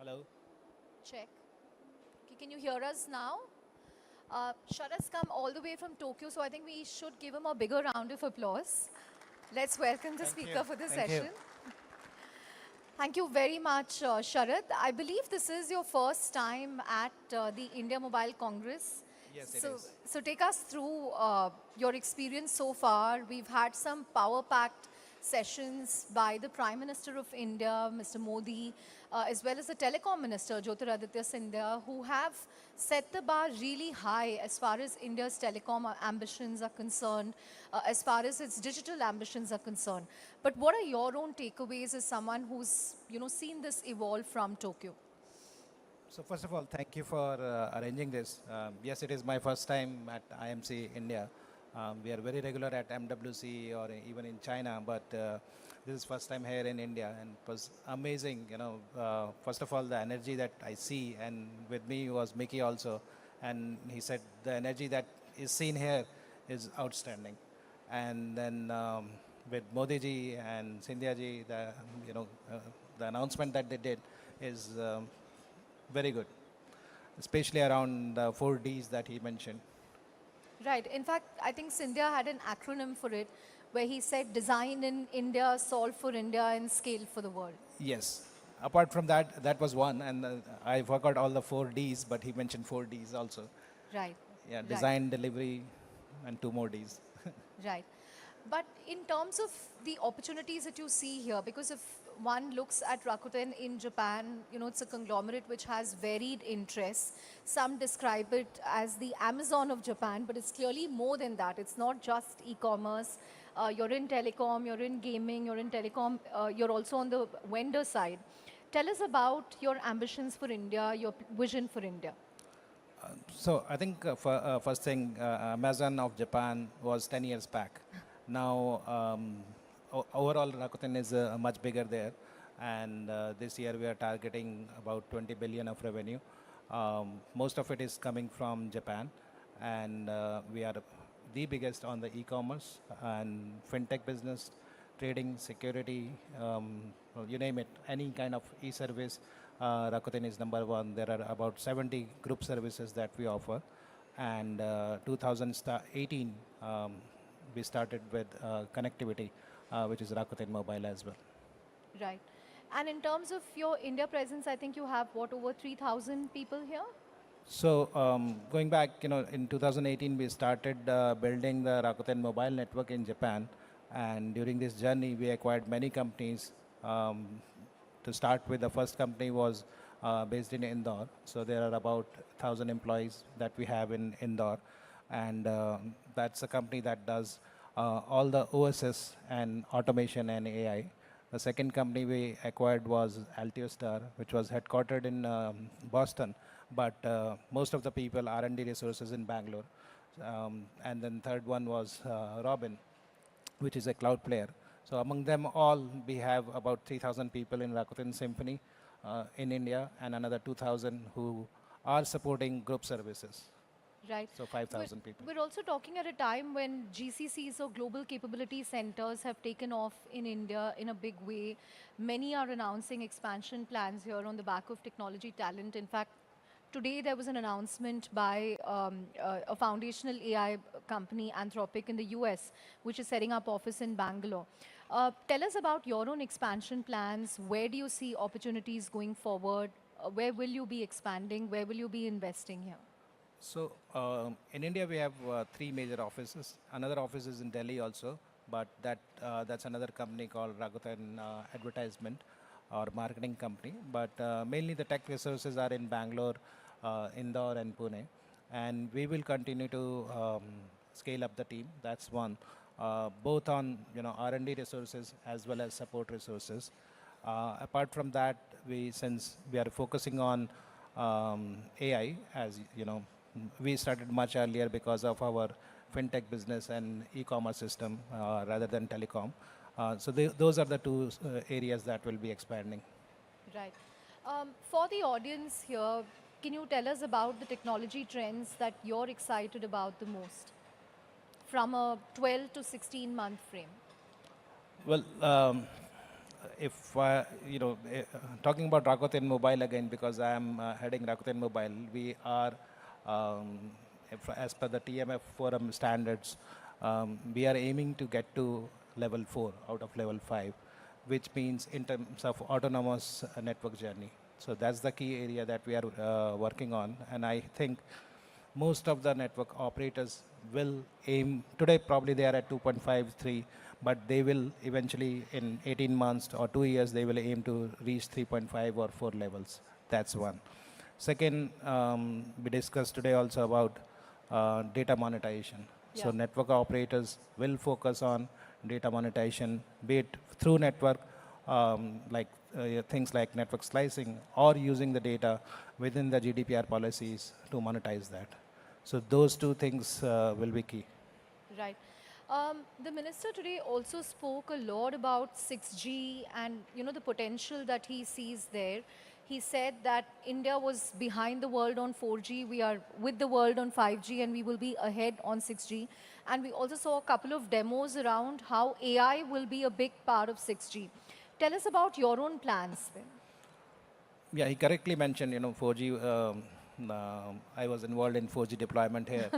Hello. Check. Okay, can you hear us now? Sharad's come all the way from Tokyo, so I think we should give him a bigger round of applause. Let's welcome the Thank you. speaker for the Thank you. session. Thank you very much, Sharad. I believe this is your first time at the India Mobile Congress. Yes, it So, is. so take us through your experience so far. We've had some power-packed sessions by the Prime Minister of India, Mr. Modi, as well as the Telecom Minister, Jyotiraditya Scindia, who have set the bar really high as far as India's telecom ambitions are concerned, as far as its digital ambitions are concerned. But what are your own takeaways as someone who's seen this evolve from Tokyo? So first of all, thank you for arranging this. Yes, it is my first time at IMC India. We are very regular at MWC or even in China, but this is first time here in India, and it was amazing. First of all, the energy that I see, and with me was Mickey also, and he said the energy that is seen here is outstanding. And then with Modi ji and Sindhya ji, the announcement that they did is very good, especially around the 4Ds that he mentioned. Right. In fact, I think Sindhya had an acronym for it where he said design in India, solve for India, and scale for the world. Yes. Apart from that, that was one, and I forgot all the 4Ds, but he mentioned 4Ds also. Right. Yeah, Right. design, delivery, and two more Ds. Right. But in terms of the opportunities that you see here, because if one looks at Rakuten in Japan, it's a conglomerate which has varied interests. Some describe it as the Amazon of Japan, but it's clearly more than that. It's not just e-commerce. You're in telecom, you're in gaming, you're in telecom, you're also on the vendor side. Tell us about your ambitions for India, your vision for India. So I think first thing, Amazon of Japan was 10 years back. Now, overall, Rakuten is much bigger there, and this year we are targeting about 20 billion of revenue. Most of it is coming from Japan, and we are the biggest on the e-commerce and fintech business, trading, security, well, you name it, any kind of e-service. Rakuten is number one. There are about 70 group services that we offer, and 2018 we started with connectivity, which is Rakuten Mobile as well. Right. And in terms of your India presence, I think you have what, over 3,000 people here? So going back, in 2018 we started building the Rakuten mobile network in Japan, and during this journey we acquired many companies. To start with, the first company was based in Indore. So there are about 1,000 employees that we have in Indore, and that's a company that does all the OSS and automation and AI. The second company we acquired was Altiostar, which was headquartered in Boston, but most of the people R&D resources in Bangalore. And then third one was Robin, which is a cloud player. So among them all, we have about 3,000 people in Rakuten Symphony in India, and another 2,000 who are supporting group services. Right. So We're, 5,000 people. we're also talking at a time when GCCs or global capability centers have taken off in India in a big way. Many are announcing expansion plans here on the back of technology talent. In fact, today there was an announcement by a foundational AI company, Anthropic, in the US, which is setting up office in Bangalore. Tell us about your own expansion plans. Where do you see opportunities going forward? Where will you be expanding? Where will you be investing here? So in India, we have three major offices. Another office is in Delhi also, but that's another company called Rakuten Advertisement or marketing company. But mainly the tech resources are in Bangalore, Indore, and Pune, and we will continue to scale up the team. That's one, both on R&D resources as well as support resources. Apart from that, since we are focusing on AI, as you know, we started much earlier because of our fintech business and e-commerce system rather than telecom. So those are the two areas that will be expanding. Right. For the audience here, can you tell us about the technology trends that you're excited about the most from a 12 to 16 month frame? Well, if talking about Rakuten Mobile again, because I am heading Rakuten Mobile, we are, as per the TMF forum standards, we are aiming to get to level 4 out of level 5, which means in terms of autonomous network journey. So that's the key area that we are working on, and I think most of the network operators will aim, today probably they are at 2.53, but they will eventually in 18 months or 2 years, they will aim to reach 3.5 or 4 levels. That's one. Second, we discussed today also about data monetization. So Yeah. network operators will focus on data monetization, be it through network, things like network slicing, or using the data within the GDPR policies to monetize that. So those two things will be key. Right. The minister today also spoke a lot about 6G and the potential that he sees there. He said that India was behind the world on 4G. We are with the world on 5G, and we will be ahead on 6G. And we also saw a couple of demos around how AI will be a big part of 6G. Tell us about your own plans then. Yeah, he correctly mentioned, 4G. I was involved in 4G deployment here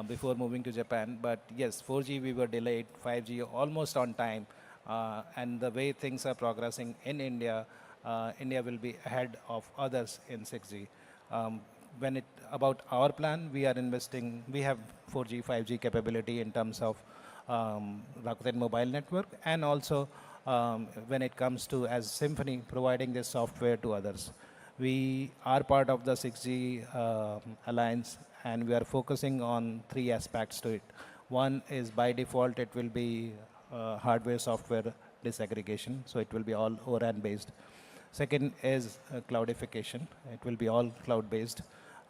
before moving to Japan. But yes, 4G we were delayed, 5G almost on time. And the way things are progressing in India, India will be ahead of others in 6G. When it about our plan, we are investing. We have 4G, 5G capability in terms of Rakuten mobile network, and also when it comes to as Symphony providing this software to others. We are part of the 6G alliance, and we are focusing on three aspects to it. One is by default it will be hardware software disaggregation, so it will be all ORAN based. Second is cloudification. It will be all cloud based,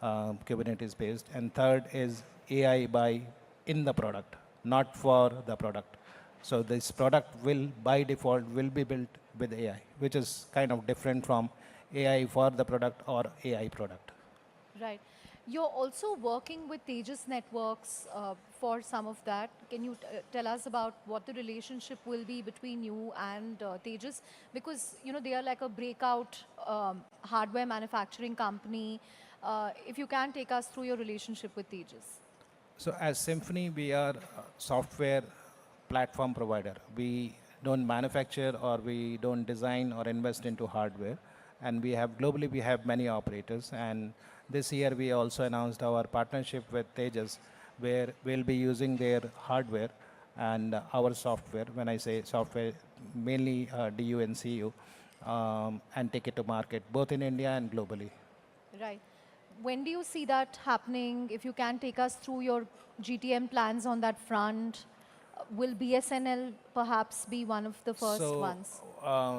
Kubernetes based. And third is AI by in the product, not for the product. So this product will by default will be built with AI, which is kind of different from AI for the product or AI product. Right. You're also working with Tejas Networks for some of that. Can you tell us about what the relationship will be between you and Tejas? Because they are like a breakout hardware manufacturing company. If you can take us through your relationship with Tejas. So as Symphony, we are a software platform provider. We don't manufacture or we don't design or invest into hardware. And we have globally, we have many operators. And this year we also announced our partnership with Tejas, where we'll be using their hardware and our software. When I say software, mainly DU and CU, and take it to market, both in India and globally. Right. When do you see that happening? If you can take us through your GTM plans on that front, will BSNL perhaps be one of the first So ones?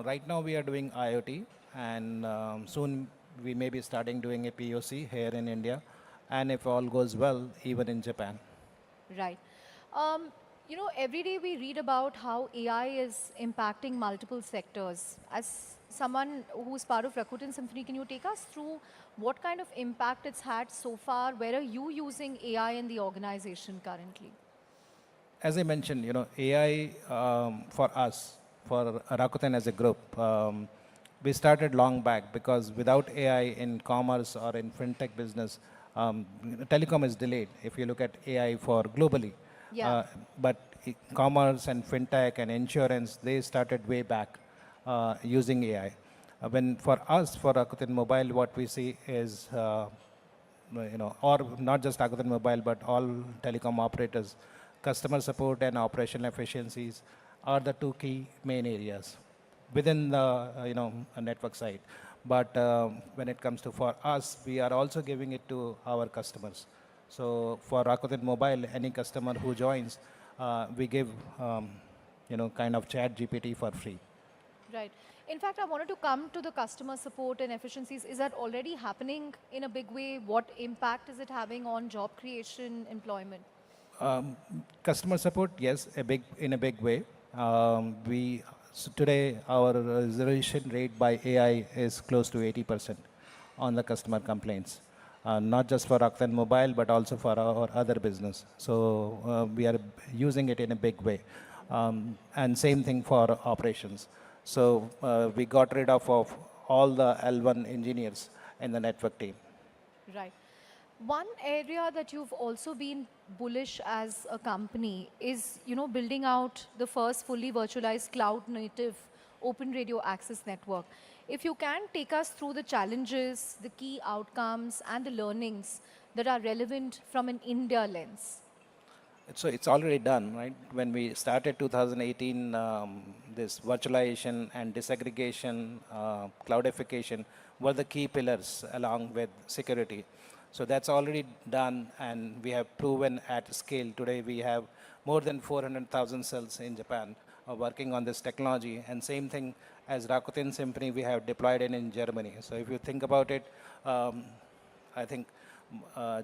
right now we are doing IoT, and soon we may be starting doing a POC here in India, and if all goes well, even in Japan. Right. Every day we read about how AI is impacting multiple sectors. As someone who's part of Rakuten Symphony, can you take us through what kind of impact it's had so far? Where are you using AI in the organization currently? As I mentioned, AI for us, for Rakuten as a group, we started long back because without AI in commerce or in fintech business, telecom is delayed. If you look at AI for globally, Yeah. but commerce and fintech and insurance, they started way back using AI. When for us, for Rakuten Mobile, what we see is or not just Rakuten Mobile, but all telecom operators, customer support and operational efficiencies are the two key main areas within the network side. But when it comes to for us, we are also giving it to our customers. So for Rakuten Mobile, any customer who joins, we give kind of chat GPT for free. Right. In fact, I wanted to come to the customer support and efficiencies. Is that already happening in a big way? What impact is it having on job creation, employment? Customer support, yes, in a big way. Today our resolution rate by AI is close to 80% on the customer complaints, not just for Rakuten Mobile but also for our other business. So we are using it in a big way, and same thing for operations. So we got rid of all the L1 engineers in the network team. Right. One area that you've also been bullish as a company is, building out the first fully virtualized cloud native open radio access network. If you can take us through the challenges, the key outcomes, and the learnings that are relevant from an India lens. So it's already done, right? When we started 2018, this virtualization and disaggregation, cloudification were the key pillars along with security. So that's already done, and we have proven at scale. Today we have more than 400,000 cells in Japan working on this technology, and same thing as Rakuten Symphony we have deployed in Germany. So if you think about it, um, I think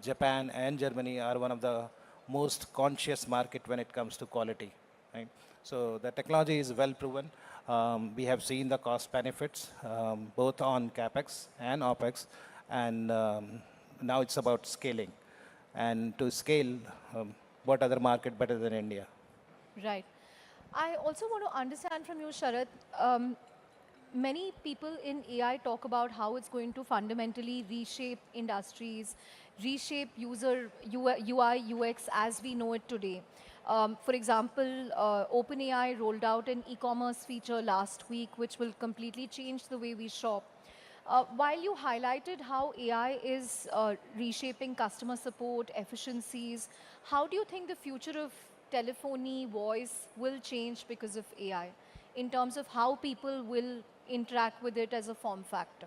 Japan and Germany are one of the most conscious market when it comes to quality, right? So the technology is well proven. We have seen the cost benefits both on capex and opex, and now it's about scaling. And to scale, what other market better than India? Right. I also want to understand from you, Sharad. Many people in AI talk about how it's going to fundamentally reshape industries, reshape user UI, UX as we know it today. For example, OpenAI rolled out an e-commerce feature last week, which will completely change the way we shop. While you highlighted how AI is reshaping customer support, efficiencies, how do you think the future of telephony, voice will change because of AI in terms of how people will interact with it as a form factor?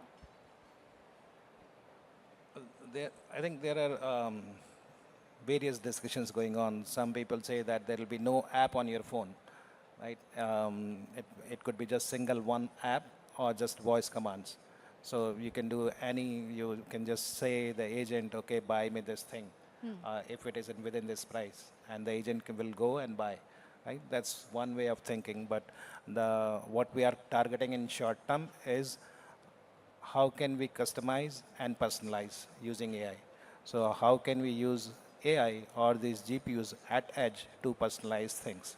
I think there are various discussions going on. Some people say that there will be no app on your phone, right? It could be just single one app or just voice commands. So you can do you can just say the agent, okay, buy me this thing, if it isn't within this price, and the agent will go and buy, right? That's one way of thinking. But what we are targeting in short term is how can we customize and personalize using AI? So how can we use AI or these GPUs at edge to personalize things?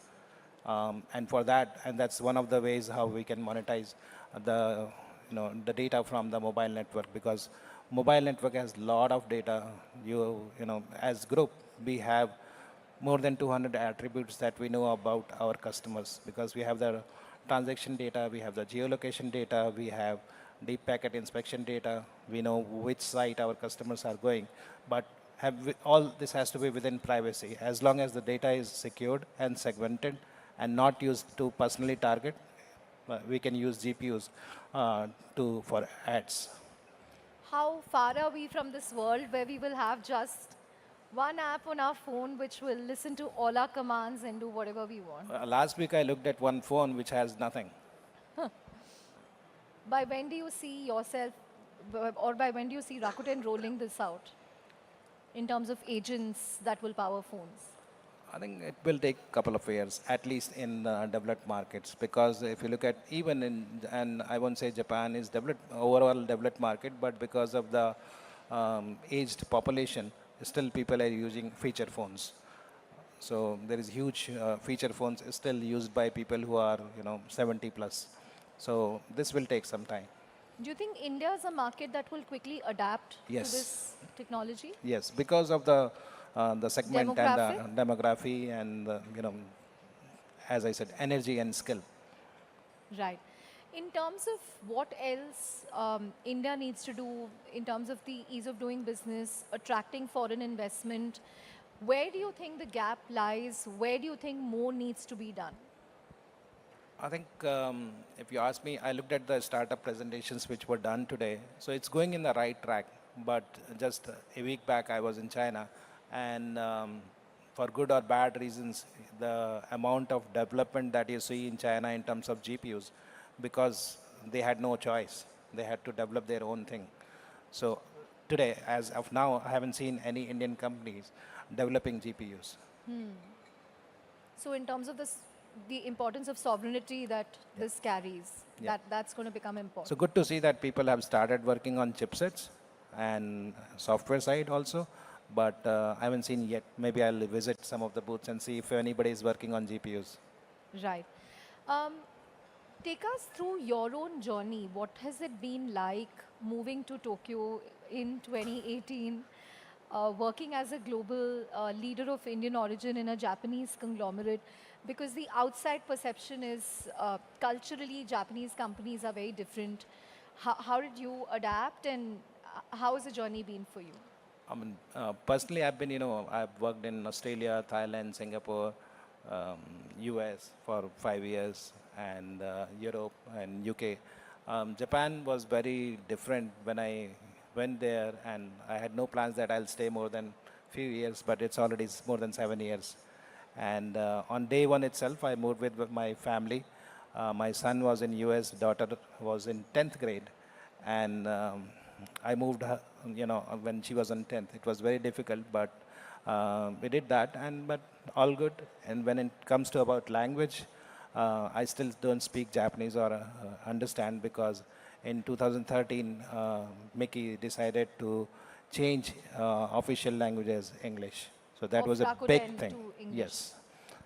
And for that, and that's one of the ways how we can monetize the the data from the mobile network, because mobile network has a lot of data. As group we have more than 200 attributes that we know about our customers, because we have the transaction data, we have the geolocation data, we have deep packet inspection data, we know which site our customers are going. But all this has to be within privacy. As long as the data is secured and segmented and not used to personally target, we can use GPUs for ads. How far are we from this world where we will have just one app on our phone which will listen to all our commands and do whatever we want? Last week I looked at one phone which has nothing. By when do you see yourself, or by when do you see Rakuten rolling this out in terms of agents that will power phones? I think it will take a couple of years, at least in developed markets, because if you look at even and I won't say Japan is developed, overall developed market, but because of the aged population, still people are using feature phones. So there is huge feature phones still used by people who are 70 plus. So this will take some time. Do you think India is a market that will quickly adapt to Yes, this technology? yes, because of the segment and the Demographic? demography and as I said, energy and skill. Right. In terms of what else India needs to do in terms of the ease of doing business, attracting foreign investment, where do you think the gap lies? Where do you think more needs to be done? I think if you ask me, I looked at the startup presentations which were done today. So it's going in the right track. But just a week back, I was in China, and for good or bad reasons, the amount of development that you see in China in terms of GPUs, because they had no choice, they had to develop their own thing. So today, as of now, I haven't seen any Indian companies developing GPUs. So in terms of this, the importance of sovereignty that this carries, Yeah. that's going to become So important. good to see that people have started working on chipsets and software side also, but I haven't seen yet. Maybe I'll visit some of the booths and see if anybody is working on GPUs. Right. Um, Take us through your own journey. What has it been like moving to Tokyo in 2018, working as a global leader of Indian origin in a Japanese conglomerate? Because the outside perception is culturally, Japanese companies are very different. How did you adapt, and how has the journey been for you? I mean, personally, I've worked in Australia, Thailand, Singapore, um, US for 5 years, and Europe and UK. Japan was very different when I went there, and I had no plans that I'll stay more than few years, but it's already more than 7 years. And on day one itself, I moved with my family. My son was in US, daughter was in 10th grade, and I moved her, when she was in 10th. It was very difficult, but we did that, and but all good. And when it comes to about language, I still don't speak Japanese or understand, because in 2013, Mickey decided to change official language as English. So that Of was a big Rakuten thing. to English. Yes.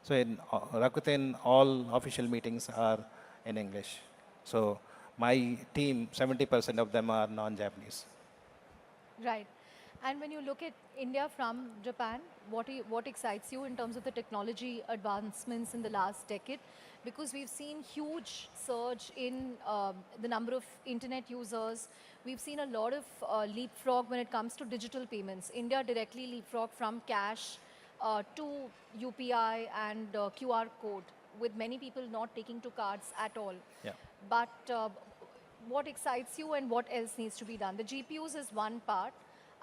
So in Rakuten, all official meetings are in English. So my team, 70% of them are non-Japanese. Right. And when you look at India from Japan, what excites you in terms of the technology advancements in the last decade? Because we've seen huge surge in the number of internet users. We've seen a lot of leapfrog when it comes to digital payments. India directly leapfrog from cash to UPI and QR code, with many people not taking to cards at all. Yeah. But what excites you and what else needs to be done? The GPUs is one part.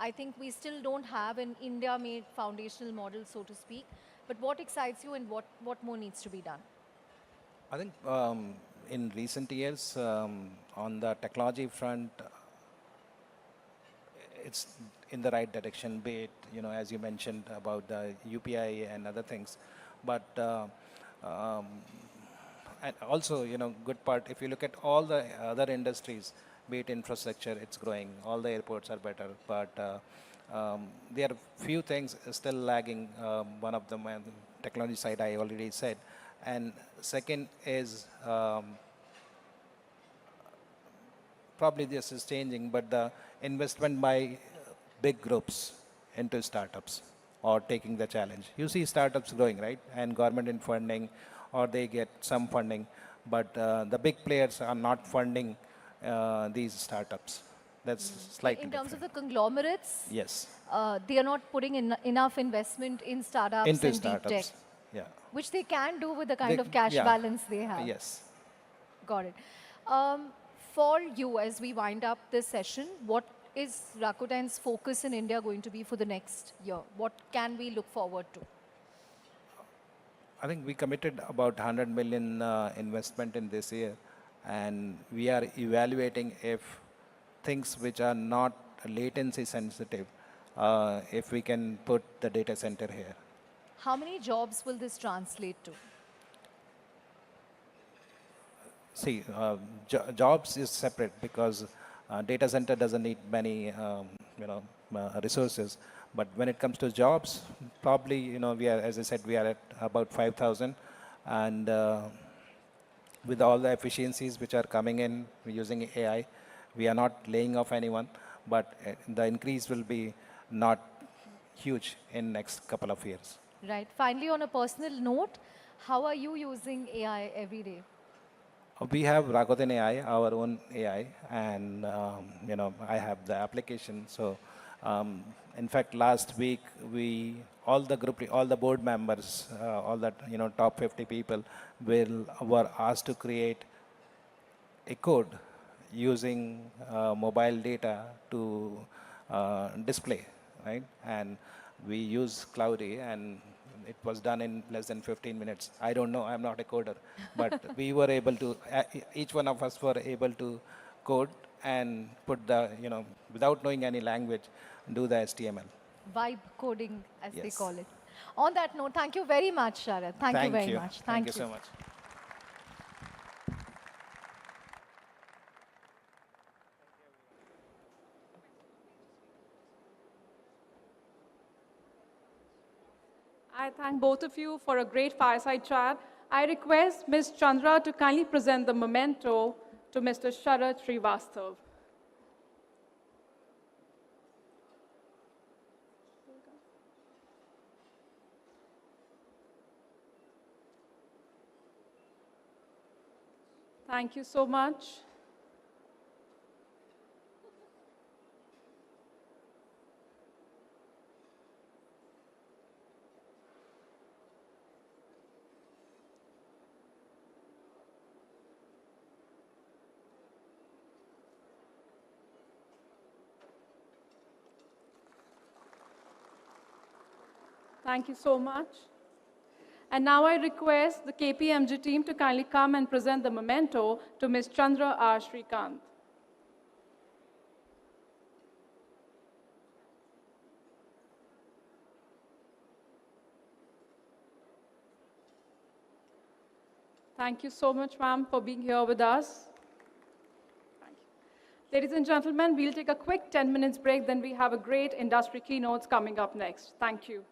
I think we still don't have an India-made foundational model, so to speak. But what excites you, and what more needs to be done? I think in recent years, on the technology front, it's in the right direction, be it, as you mentioned about the UPI and other things. But um, and also, good part, if you look at all the other industries, be it infrastructure, it's growing, all the airports are better, but there are few things still lagging. One of them, technology side, I already said. And second is, probably this is changing, but the investment by big groups into startups or taking the challenge. You see startups growing, right? And government in funding, or they get some funding, but the big players are not funding these startups. That's slightly In terms of different. the conglomerates, Yes, they are not putting in enough investment in startups into and deep tech, startups. Yeah. which they can do with the They, kind of cash yeah. balance they have. Yes. Got it. Um, for you, as we wind up this session, what is Rakuten's focus in India going to be for the next year? What can we look forward to? I think we committed about 100 million investment in this year, and we are evaluating if things which are not latency sensitive, if we can put the data center here. How many jobs will this translate to? See, jobs is separate, because data center doesn't need many, resources. But when it comes to jobs, probably, we are, as I said, we are at about 5,000, and with all the efficiencies which are coming in using AI, we are not laying off anyone, but the increase will be not huge in next couple of years. Right. Finally, on a personal note, how are you using AI every day? We have Rakuten AI, our own AI, and I have the application. So, in fact, last week all the group, all the board members, all that top 50 people, were asked to create a code using mobile data to display, right? And we use Cloudy, and it was done in less than 15 minutes. I don't know, I'm not a coder, but we were able to, each one of us were able to code and put the, without knowing any language, do the HTML. Vibe coding, as they Yes. call it. On that note, thank you very much, Sharad. Thank you Thank very you. much. Thank you Thank you. so much. I thank both of you for a great fireside chat. I request Ms. Chandra to kindly present the memento to Mr. Sharad Srivastava. Thank you so much. Thank you so much. And now I request the KPMG team to kindly come and present the memento to Ms. Chandra R. Srikant. Thank you so much, ma'am, for being here with us. Thank you. Ladies and gentlemen, we'll take a quick 10 minutes break, then we have a great industry keynotes coming up next. Thank you.